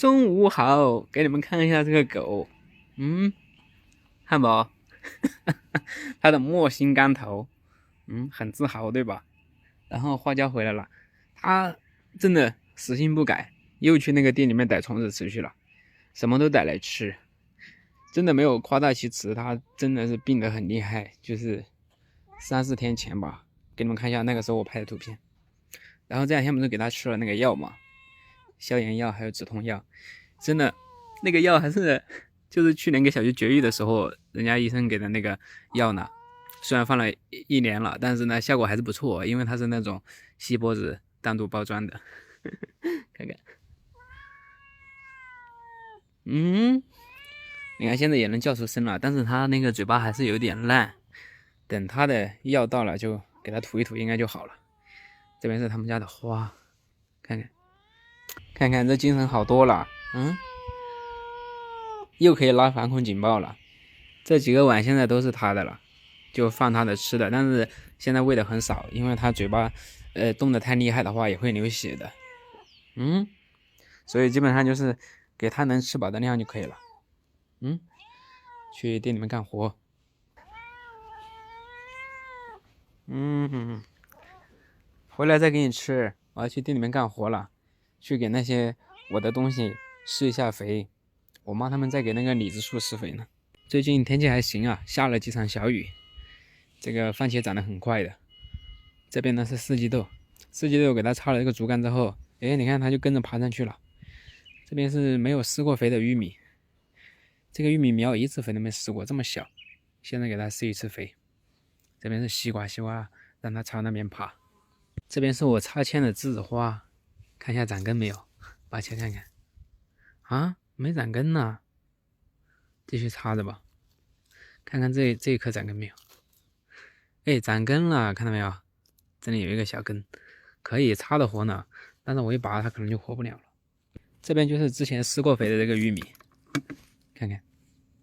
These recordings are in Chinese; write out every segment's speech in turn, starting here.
中午好，给你们看一下这个狗，汉堡，它的墨心钢头，很自豪对吧？然后花椒回来了，它真的死性不改，又去那个店里面逮虫子吃去了，什么都逮来吃，真的没有夸大其词，它真的是病得很厉害，就是3、4天前吧，给你们看一下那个时候我拍的图片。然后这2天不是给它吃了那个药嘛，消炎药还有止痛药，真的那个药还是就是去年给小区绝育的时候，人家医生给的那个药呢，虽然放了1年了，但是呢效果还是不错，因为它是那种锡箔纸单独包装的。看看，你看现在也能叫出声了，但是它那个嘴巴还是有点烂，等它的药到了就给它涂一涂，应该就好了。这边是他们家的花，看看这精神好多了，又可以拉反恐警报了。这几个碗现在都是他的了，就放他的吃的，但是现在喂的很少，因为他嘴巴动得太厉害的话也会流血的。所以基本上就是给他能吃饱的量就可以了。去店里面干活。回来再给你吃。我要去店里面干活了，去给那些我的东西施一下肥。我妈他们在给那个李子树施肥呢。最近天气还行啊，下了几场小雨，这个番茄长得很快的。这边呢是四季豆，四季豆给它插了这个竹竿之后，你看它就跟着爬上去了。这边是没有施过肥的玉米，这个玉米苗1次肥都没施过，这么小，现在给它施1次肥。这边是西瓜，西瓜让它朝那边爬。这边是我插签的栀子花，看一下长根没有，拔起来看看。啊，没长根呢，继续插着吧，看看这一颗长根没有。长根了，看到没有？这里有一个小根，可以插的活呢，但是我一拔它可能就活不了了。这边就是之前施过肥的这个玉米，看看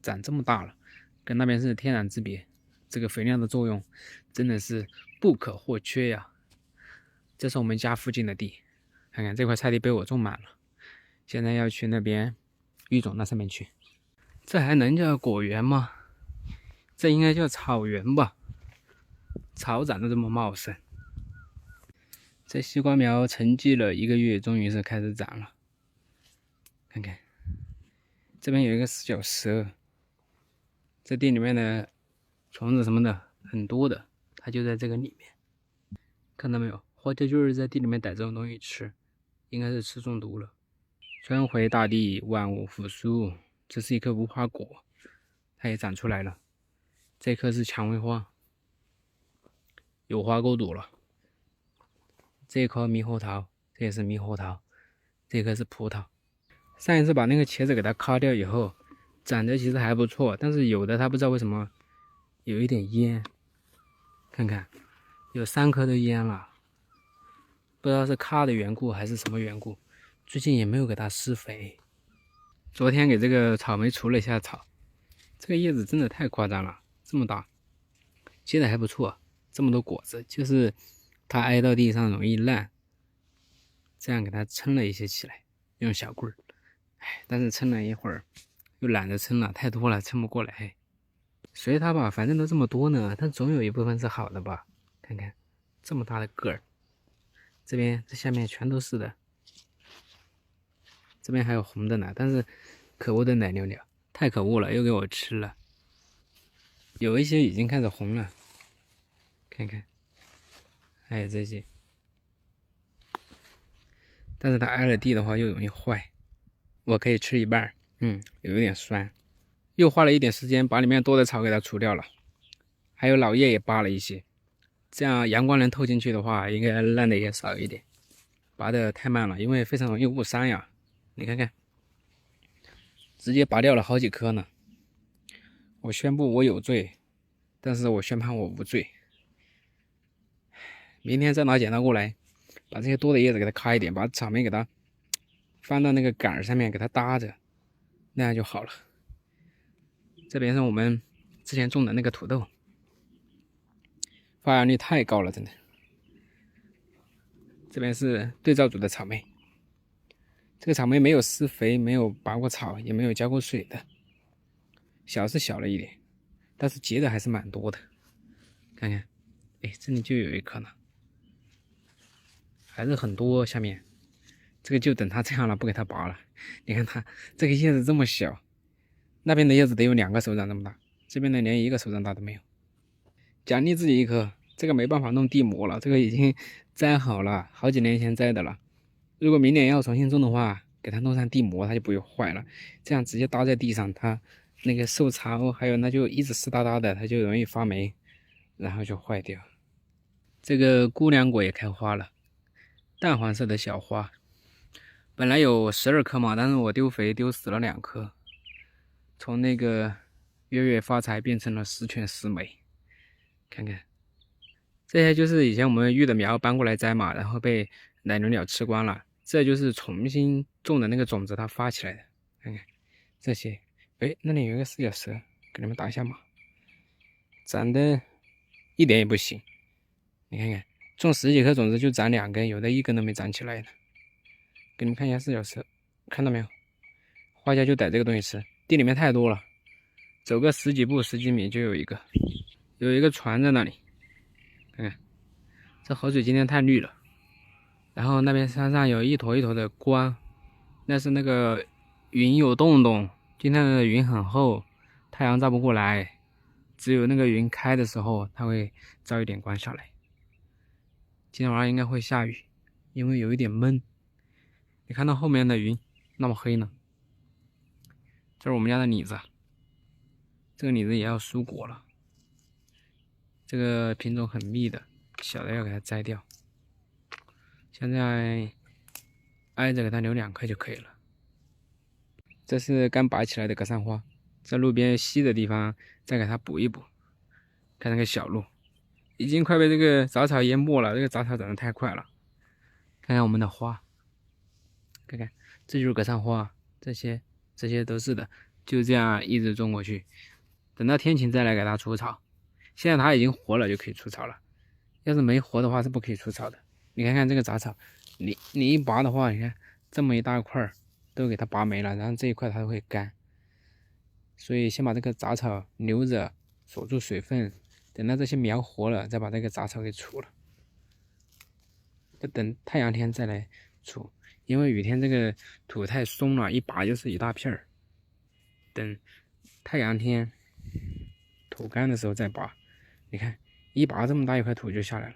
长这么大了，跟那边是天壤之别。这个肥料的作用真的是不可或缺呀。这是我们家附近的地，看看这块菜地被我种满了，现在要去那边育种那上面去。这还能叫果园吗？这应该叫草原吧，草长得这么茂盛。这西瓜苗沉寂了1个月，终于是开始长了。看看这边有一个4脚蛇，这地里面的虫子什么的很多的，它就在这个里面，看到没有？花椒就是在地里面逮这种东西吃，应该是吃中毒了。春回大地，万物复苏。这是一颗无花果，它也长出来了。这颗是蔷薇花，有花沟堵了。这颗猕猴桃，这也是猕猴桃。这颗是葡萄。上一次把那个茄子给它咔掉以后，长得其实还不错，但是有的它不知道为什么有一点蔫，看看有3颗都蔫了，不知道是咔的缘故还是什么缘故。最近也没有给它施肥。昨天给这个草莓除了一下草，这个叶子真的太夸张了，这么大，结的还不错，这么多果子，就是它挨到地上容易烂，这样给它撑了一些起来，用小棍儿。但是撑了一会儿又懒得撑了，太多了撑不过来。随它吧，反正都这么多呢，但总有一部分是好的吧。看看这么大的个儿，这边这下面全都是的，这边还有红的呢，但是可恶的奶牛鸟太可恶了，又给我吃了。有一些已经开始红了，看看还有这些，但是它挨了地的话又容易坏。我可以吃一半，有一点酸。又花了一点时间把里面多的草给它除掉了，还有老叶也拔了一些，这样阳光能透进去的话，应该烂的也少一点。拔的太慢了，因为非常容易误伤呀。你看看，直接拔掉了好几颗呢。我宣布我有罪，但是我宣判我无罪。明天再拿剪刀过来，把这些多的叶子给它咔一点，把草莓给它放到那个杆上面给它搭着，那样就好了。这边是我们之前种的那个土豆，发芽率太高了，真的。这边是对照组的草莓，这个草莓没有施肥，没有拔过草，也没有浇过水的。小是小了一点，但是结的还是蛮多的。看看，哎，这里就有一颗呢，还是很多。下面这个就等它这样了，不给它拔了。你看它这个叶子这么小，那边的叶子得有2个手掌这么大，这边的连1个手掌大都没有。奖励自己1颗，这个没办法弄地膜了，这个已经栽好了，好几年前栽的了。如果明年要重新种的话，给它弄上地膜，它就不会坏了。这样直接搭在地上，它那个受潮，还有那就一直湿哒哒的，它就容易发霉，然后就坏掉。这个姑娘果也开花了，淡黄色的小花，本来有12颗嘛，但是我丢肥丢死了2颗，从那个月月发财变成了十全十美。看看，这些就是以前我们育的苗搬过来栽嘛，然后被奶牛鸟吃光了。这就是重新种的那个种子，它发起来的。看看这些，哎，那里有一个四脚蛇，给你们打一下码，长得一点也不行。你看看，种10几颗种子就长2根，有的1根都没长起来呢。给你们看一下四脚蛇，看到没有？花家就逮这个东西吃，地里面太多了，走个10几步、10几米就有一个，有一个船在那里。看看，这河水今天太绿了。然后那边山上有一坨一坨的光，那是那个云有洞洞。今天的云很厚，太阳照不过来，只有那个云开的时候，它会照一点光下来。今天晚上应该会下雨，因为有一点闷。你看到后面的云那么黑呢？这是我们家的李子，这个李子也要蔬果了。这个品种很密的，小的要给它摘掉。现在挨着给它留2颗就可以了。这是刚拔起来的格桑花，在路边稀的地方再给它补一补。看那个小路，已经快被这个杂草淹没了，这个杂草长得太快了。看看我们的花，看看这就是格桑花，这些都是的，就这样一直种过去，等到天晴再来给它除草。现在它已经活了就可以除草了，要是没活的话是不可以除草的。你看看这个杂草，你一拔的话，你看这么一大块都给它拔没了，然后这一块它会干，所以先把这个杂草留着，锁住水分，等到这些苗活了，再把这个杂草给除了。要等太阳天再来除，因为雨天这个土太松了，一拔就是一大片儿。等太阳天土干的时候再拔，你看一拔这么大一块土就下来了。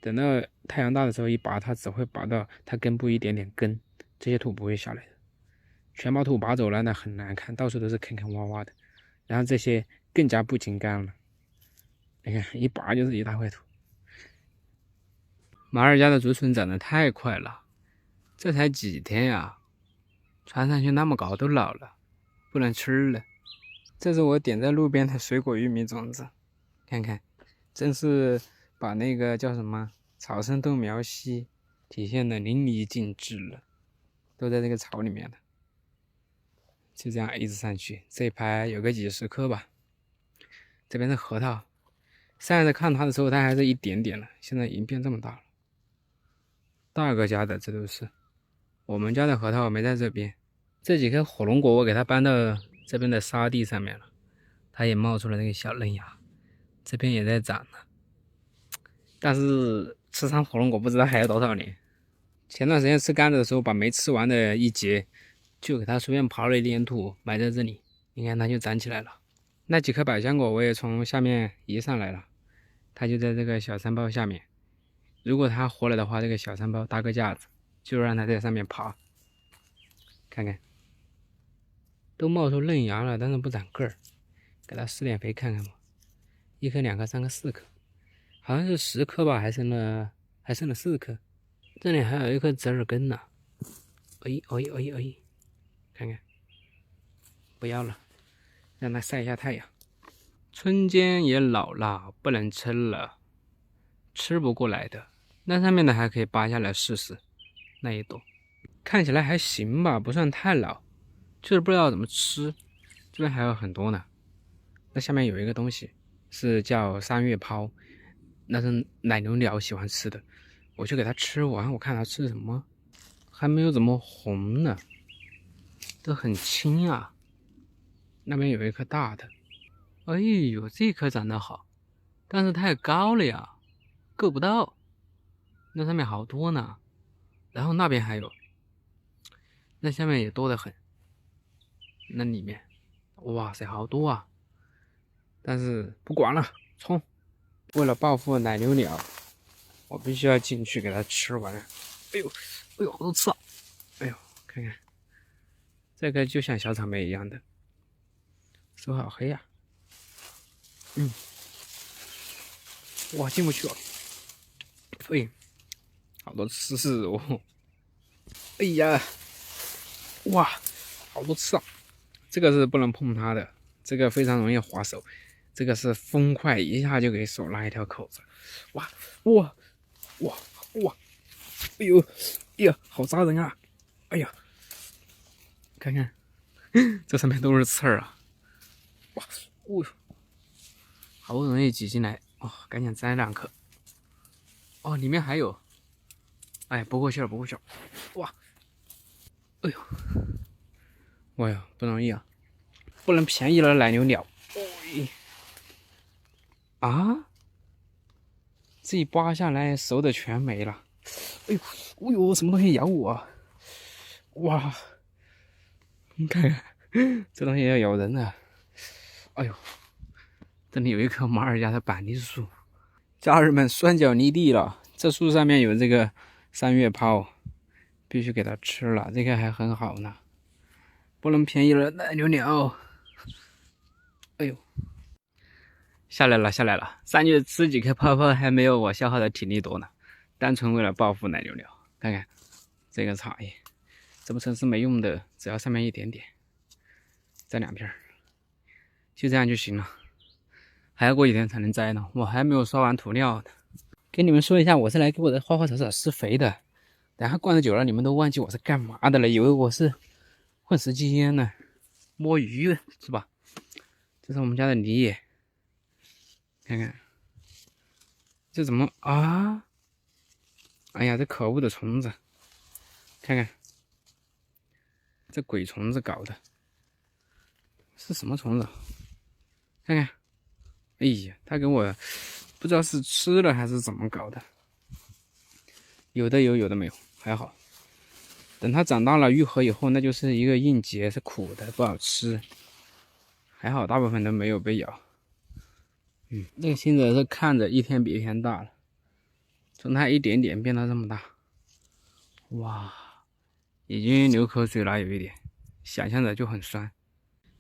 等到太阳大的时候一拔，它只会拔到它根部一点点根，这些土不会下来的。全把土拔走了，那很难看，到处都是坑坑洼洼的。然后这些更加不经干了，你看一拔就是一大块土。马尔家的竹笋长得太快了，这才几天呀，传上去那么高，都老了，不能吃了。这是我点在路边的水果玉米种子，看看，真是把那个叫什么草生豆苗稀体现的淋漓尽致了，都在这个草里面的。就这样一直上去，这一排有个几十颗吧。这边是核桃，上次看它的时候它还是一点点了，现在已经变这么大了。大哥家的这都是，我们家的核桃没在这边。这几颗火龙果我给它搬到这边的沙地上面了，它也冒出了那个小嫩芽，这边也在长呢。但是吃上火龙果不知道还要多少年。前段时间吃柑子的时候，把没吃完的一节就给它随便刨了一点土埋在这里，你看它就长起来了。那几颗百香果我也从下面移上来了，它就在这个小山包下面。如果它活了的话，这个小山包搭个架子，就让它在上面爬。看看，都冒出嫩芽了，但是不长个儿，给它施点肥看看吧。1颗、2颗、3颗、4颗，好像是10颗吧，还剩了4颗。这里还有一颗折耳根呢，看看，不要了，让它晒一下太阳。春间也老了，不能吃了，吃不过来的。那上面的还可以拔下来试试，那一朵看起来还行吧，不算太老，就是不知道怎么吃。这边还有很多呢。那下面有一个东西是叫3月抛，那是奶牛鸟喜欢吃的，我就给它吃完，我看它吃什么。还没有怎么红呢，都很轻啊。那边有一颗大的，哎呦，这颗长得好，但是太高了呀，够不到。那上面好多呢，然后那边还有，那下面也多得很。那里面，哇塞，好多啊！但是不管了，冲！为了报复奶牛鸟，我必须要进去给它吃完。哎呦，哎呦，好多刺啊！哎呦，看看，这个就像小草莓一样的，手好黑呀、哇，进不去了。哎，好多刺哦！哎呀，哇，好多刺啊！这个是不能碰它的，这个非常容易划手。这个是风快，一下就给手拉一条口子。哇哇哇哇！哎呦，哎呀，好扎人啊！哎呀，看看，这上面都是刺儿啊！哇，哦，好不容易挤进来，哦，赶紧摘2颗。哦，里面还有，哎，不过去了，不过去了。哇，哎呦，哎呀，不容易啊，不能便宜了奶牛鸟。哎，啊，这一扒下来，熟的全没了。哎呦，哎呦，什么东西咬我啊？哇，你看看，这东西要咬人啊！哎呦，这里有一棵马尔加的板栗树，家人们酸脚离地了。这树上面有这个3月泡，必须给它吃了。这个还很好呢，不能便宜了奶牛鸟。哎呦，下来了，下来了。3月吃几颗泡泡还没有我消耗的体力多呢，单纯为了报复奶牛鸟。看看这个茶叶，这不成是没用的，只要上面一点点，摘2片，就这样就行了。还要过几天才能摘呢，我还没有刷完涂料呢。跟你们说一下，我是来给我的花花草草施肥的。等下灌的久了，你们都忘记我是干嘛的了，以为我是混时间呢，摸鱼是吧？这是我们家的梨，看看这怎么啊？哎呀，这可恶的虫子，看看这鬼虫子搞的，是什么虫子？看看，哎呀，他给我不知道是吃了还是怎么搞的，有的有，有的没有，还好。等它长大了愈合以后，那就是一个硬结，是苦的，不好吃。还好大部分都没有被咬。这个杏子是看着一天比一天大了，从它一点点变到这么大，哇，已经流口水了，有一点，想象着就很酸。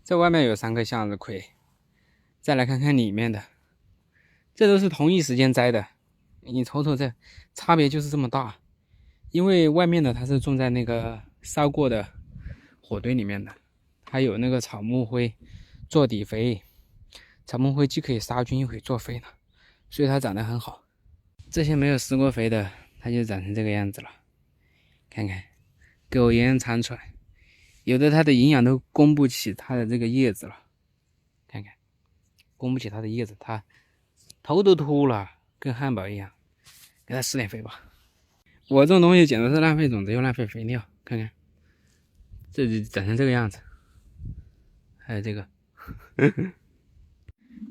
这外面有3颗向日葵，再来看看里面的，这都是同一时间摘的，你瞅瞅这差别就是这么大。因为外面的它是种在那个烧过的火堆里面的，还有那个草木灰做底肥，草木灰既可以杀菌又可以做肥呢，所以它长得很好。这些没有施过肥的，它就长成这个样子了。看看，苟延残喘，有的它的营养都供不起它的这个叶子了。看看，供不起它的叶子，它头都秃了，跟汉堡一样。给它施点肥吧。我这种东西简直是浪费种子又浪费肥料，看看，这就长成这个样子。还有这个，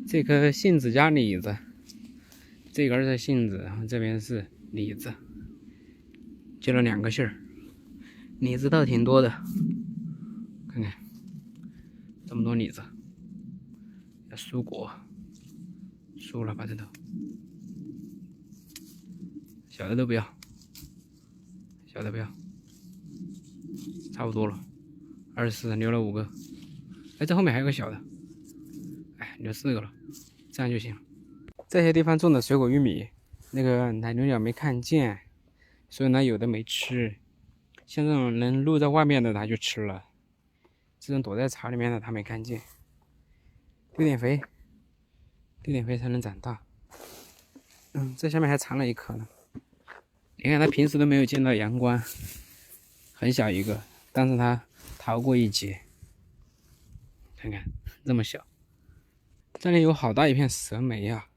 这颗杏子加李子，这根是杏子，然后这边是李子，接了2个杏儿，李子倒挺多的，看看这么多李子，要蔬果，输了吧这都，小的都不要。小的不要，差不多了，24留了5个，哎，这后面还有个小的，哎，留4个了，这样就行了。这些地方种的水果玉米，那个奶牛鸟没看见，所以呢有的没吃。像这种能露在外面的，它就吃了；这种躲在草里面的，它没看见。丢点肥，丢点肥才能长大。这下面还藏了1颗呢。你看它平时都没有见到阳光，很小一个，但是它逃过一劫。看看这么小，这里有好大一片蛇莓啊！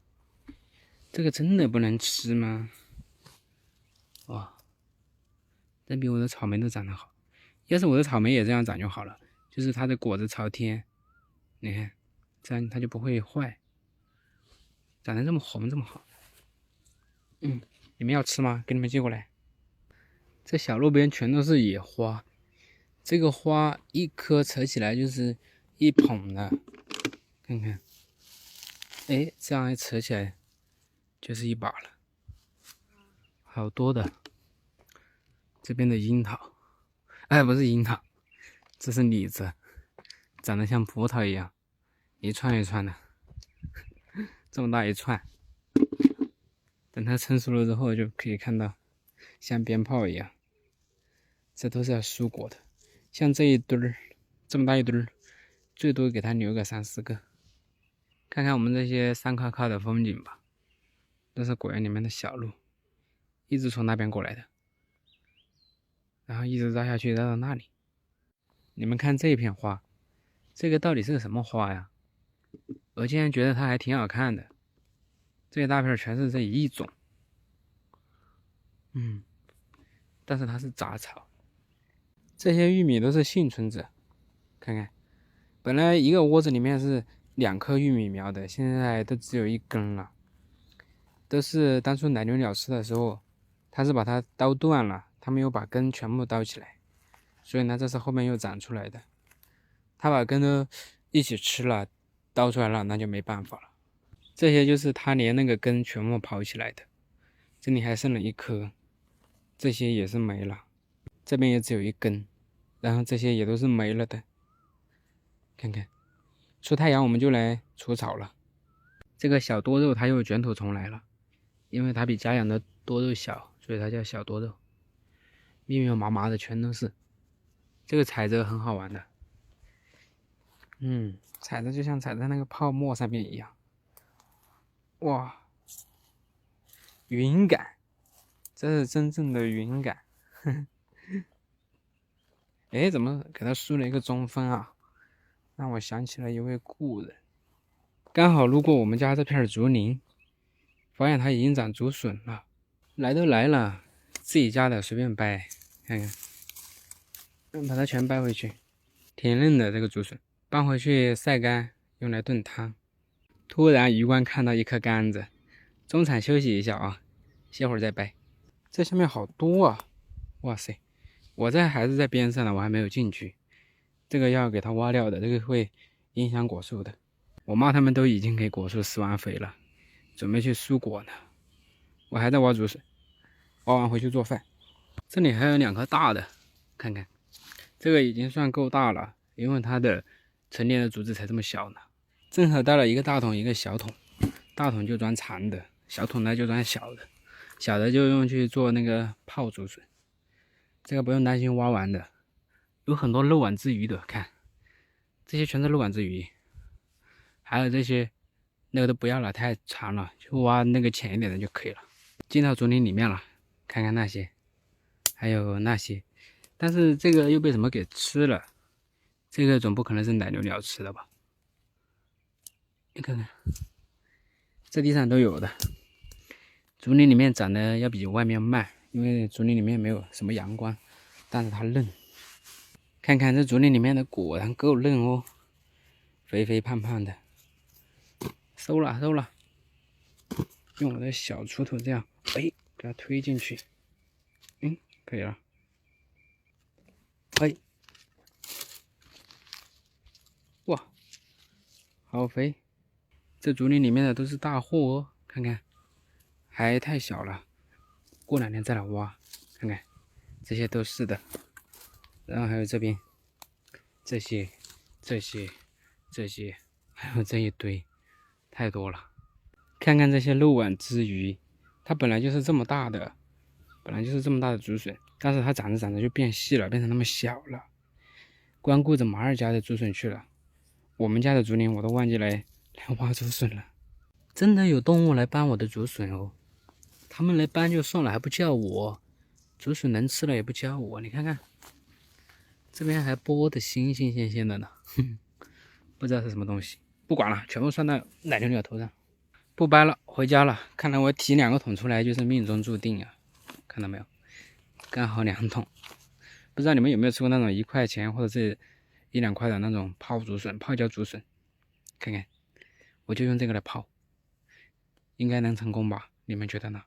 这个真的不能吃吗？哇，真比我的草莓都长得好。要是我的草莓也这样长就好了，就是它的果子朝天，你看，这样它就不会坏，长得这么红这么好。你们要吃吗？给你们寄过来。这小路边全都是野花，这个花一颗扯起来就是一捧的，看看，哎，这样一扯起来就是一把了，好多的。这边的樱桃，哎，不是樱桃，这是李子，长得像葡萄一样，一串一串的，这么大一串。等它成熟了之后，就可以看到像鞭炮一样。这都是要蔬果的，像这一堆儿，这么大一堆儿，最多给它留个3、4个。看看我们这些山卡卡的风景吧，这是果园里面的小路，一直从那边过来的，然后一直绕下去，绕到那里。你们看这一片花，这个到底是个什么花呀？我竟然觉得它还挺好看的。这一大片全是这一种，但是它是杂草。这些玉米都是幸存者，看看，本来一个窝子里面是2颗玉米苗的，现在都只有1根了。都是当初奶牛鸟吃的时候，它是把它刀断了，它没有把根全部刀起来，所以呢，这是后面又长出来的。它把根都一起吃了，刀出来了，那就没办法了。这些就是它连那个根全部刨起来的，这里还剩了1颗，这些也是没了。这边也只有1根，然后这些也都是没了的。看看，出太阳我们就来除草了。这个小多肉它又卷土重来了，因为它比家养的多肉小，所以它叫小多肉。密密麻麻的全都是。这个踩着很好玩的，踩着就像踩在那个泡沫上面一样。哇，云感，这是真正的云感。哎，怎么给他输了一个中分啊？让我想起了一位故人。刚好路过我们家这片竹林，发现它已经长竹笋了。来都来了，自己家的随便掰，看看，把它全掰回去。挺嫩的这个竹笋，搬回去晒干，用来炖汤。突然余光看到一颗杆子，中场休息一下啊，歇会儿再掰。这下面好多啊！哇塞！我这还是在边上呢，我还没有进去。这个要给它挖掉的，这个会影响果树的。我妈他们都已经给果树施完肥了，准备去蔬果呢。我还在挖竹笋，挖完回去做饭。这里还有2颗大的，看看，这个已经算够大了，因为它的成年的竹子才这么小呢。正好带了1个大桶，1个小桶，大桶就装长的，小桶呢就装小的，小的就用去做那个泡竹笋。这个不用担心挖完的，有很多漏网之鱼的，看，这些全是漏网之鱼，还有这些，那个都不要了，太长了，就挖那个浅一点的就可以了。进到竹林里面了，看看那些，还有那些，但是这个又被什么给吃了？这个总不可能是奶牛鸟吃的吧？你看看，这地上都有的。竹林里面长得要比外面慢，因为竹林里面没有什么阳光，但是它嫩。看看这竹林里面的果然够嫩哦，肥肥胖胖的。收了收了，用我的小锄头这样，哎，给它推进去，可以了。哎，哇，好肥！这竹林里面的都是大货哦，看看，还太小了，过2天再来挖，看看，这些都是的。然后还有这边，这些，还有这一堆，太多了。看看这些漏网之鱼，它本来就是这么大的，竹笋，但是它长着长着就变细了，变成那么小了。光顾着马二家的竹笋去了，我们家的竹林我都忘记来挖竹笋了。真的有动物来搬我的竹笋哦，他们来搬就算了，还不叫我。竹笋能吃了也不叫我，你看看，这边还剥的新新鲜鲜的呢，不知道是什么东西。不管了，全部算到奶牛鸟头上。不掰了，回家了。看来我提2个桶出来就是命中注定啊！看到没有？刚好2桶。不知道你们有没有吃过那种1块钱或者是1、2块的那种泡竹笋、泡椒竹笋？看看，我就用这个来泡，应该能成功吧？你们觉得呢？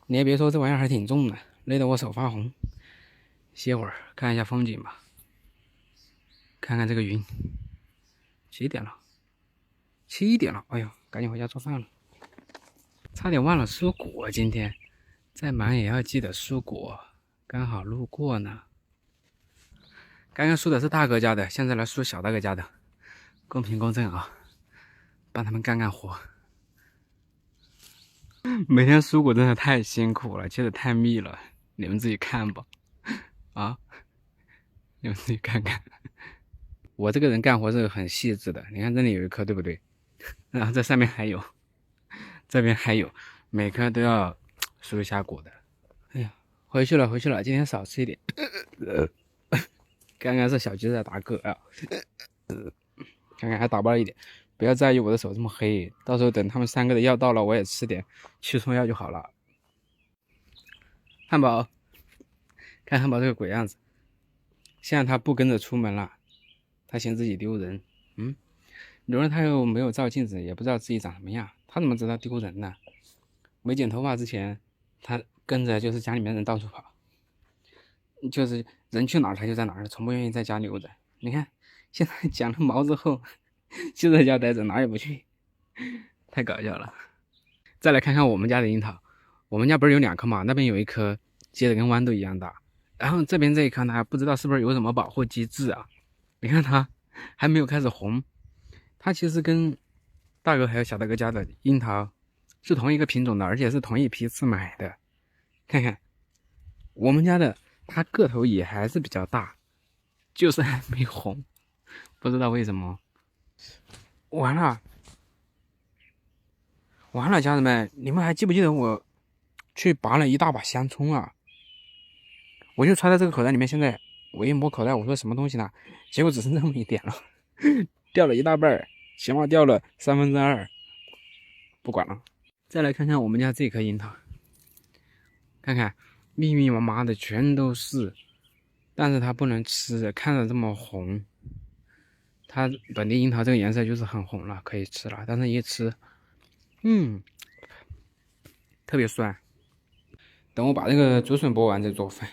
你也别说，这玩意儿还挺重的，累得我手发红。歇会儿看一下风景吧，看看这个云。几点了？7点了，哎呦，赶紧回家做饭了。差点忘了蔬果，今天再忙也要记得蔬果。刚好路过呢。刚刚输的是大哥家的，现在来输小大哥家的，公平公正啊，帮他们干活。每天蔬果真的太辛苦了，切的太密了，你们自己看吧。啊，你们自己看看。我这个人干活是很细致的，你看这里有一颗，对不对？然后这上面还有，这边还有，每颗都要蔬一下果的。哎呀，回去了，今天少吃一点。刚刚是小鸡在打嗝啊，看看还打不到一点。不要在意我的手这么黑，到时候等他们3个的药到了，我也吃点驱虫药就好了。汉堡，看汉堡这个鬼样子，现在他不跟着出门了，他嫌自己丢人。刘润他又没有照镜子，也不知道自己长什么样，他怎么知道丢人呢？没剪头发之前，他跟着就是家里面人到处跑，就是人去哪儿他就在哪儿，从不愿意在家留着。你看现在剪了毛之后，就在家待着，哪也不去，太搞笑了。再来看看我们家的樱桃，我们家不是有2颗嘛，那边有一颗结的跟豌豆一样大，然后这边这一颗呢，不知道是不是有什么保护机制啊？你看它还没有开始红，它其实跟大哥还有小大哥家的樱桃是同一个品种的，而且是同一批次买的。看看我们家的，它个头也还是比较大，就是还没红，不知道为什么。完了，家人们，你们还记不记得我去拔了一大把香葱啊？我就揣在这个口袋里面，现在我一摸口袋，我说什么东西呢？结果只剩这么一点了，掉了一大半，起码掉了2/3。不管了，再来看看我们家这颗樱桃，看看密密麻麻的全都是，但是它不能吃，看着这么红。它本地樱桃这个颜色就是很红了，可以吃了，但是一吃，特别酸。等我把这个竹笋剥完再做饭。